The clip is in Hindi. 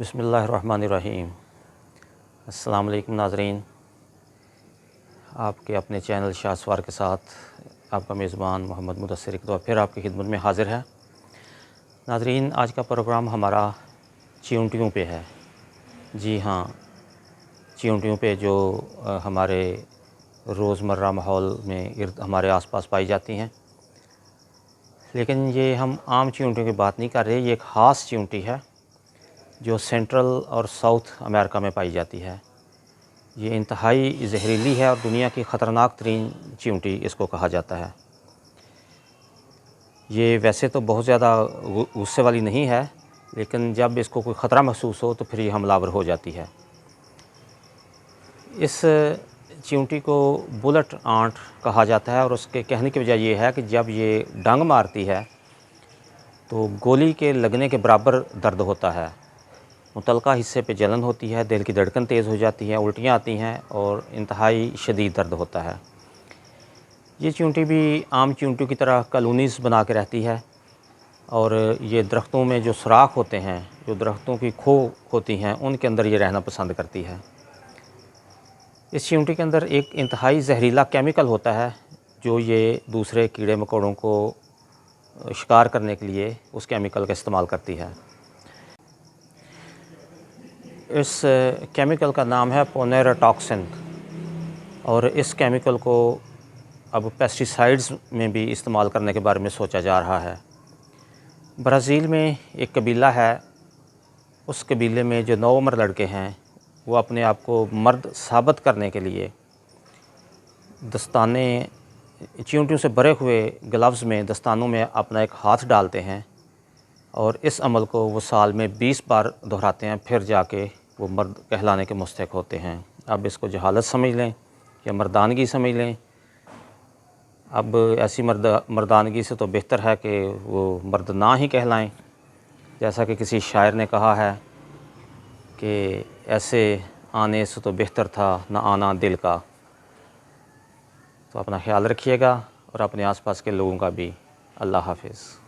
बिस्मिल्लाहिर्रहमानिर्रहीम। अस्सलाम वालेकुम नाज़रीन, आपके अपने चैनल शाहसवार के साथ आपका मेज़बान मोहम्मद मुदस्सिर एक बार फिर आपकी खिदमत में हाज़िर है। नाज़रीन, आज का प्रोग्राम हमारा चींटियों पे है। जी हाँ, चींटियों पे जो हमारे रोज़मर्रा माहौल में हमारे आसपास पाई जाती हैं। लेकिन ये हम आम चींटियों की बात नहीं कर रहे, ये एक ख़ास चींटी है जो सेंट्रल और साउथ अमेरिका में पाई जाती है। ये इंतहाई जहरीली है और दुनिया की ख़तरनाक तरीन चींटी इसको कहा जाता है। ये वैसे तो बहुत ज़्यादा गुस्से वाली नहीं है, लेकिन जब इसको कोई ख़तरा महसूस हो तो फिर ये हमलावर हो जाती है। इस चींटी को बुलेट आंट कहा जाता है और उसके कहने की वजह यह है कि जब ये डंग मारती है तो गोली के लगने के बराबर दर्द होता है। मुतलका हिस्से पे जलन होती है, दिल की धड़कन तेज़ हो जाती है, उल्टियाँ आती हैं और इंतहाई शदीद दर्द होता है। ये चींटी भी आम चींटियों की तरह कॉलोनीज़ बना के रहती है और ये दरख्तों में जो सुराख होते हैं, जो दरख्तों की खो होती हैं, उनके अंदर ये रहना पसंद करती है। इस चींटी के अंदर एक इंतहाई जहरीला केमिकल होता है जो ये दूसरे कीड़े मकोड़ों को शिकार करने के लिए उस केमिकल का इस्तेमाल करती है। इस केमिकल का नाम है पोनेरोटॉक्सिन और इस केमिकल को अब पेस्टिसाइड्स में भी इस्तेमाल करने के बारे में सोचा जा रहा है। ब्राज़ील में एक कबीला है, उस कबीले में जो नौउम्र लड़के हैं वो अपने आप को मर्द साबित करने के लिए दस्ताने चींटियों से भरे हुए ग्लव्स में दस्तानों में अपना एक हाथ डालते हैं और इस अमल को वो साल में 20 बार दोहराते हैं, फिर जाके वो मर्द कहलाने के मुस्तहिक़ होते हैं। अब इसको जहालत समझ लें या मर्दानगी समझ लें। अब ऐसी मर्दानगी से तो बेहतर है कि वो मर्द ना ही कहलाएं। जैसा कि किसी शायर ने कहा है कि ऐसे आने से तो बेहतर था ना आना दिल का। तो अपना ख्याल रखिएगा और अपने आसपास के लोगों का भी। अल्लाह हाफ़िज़।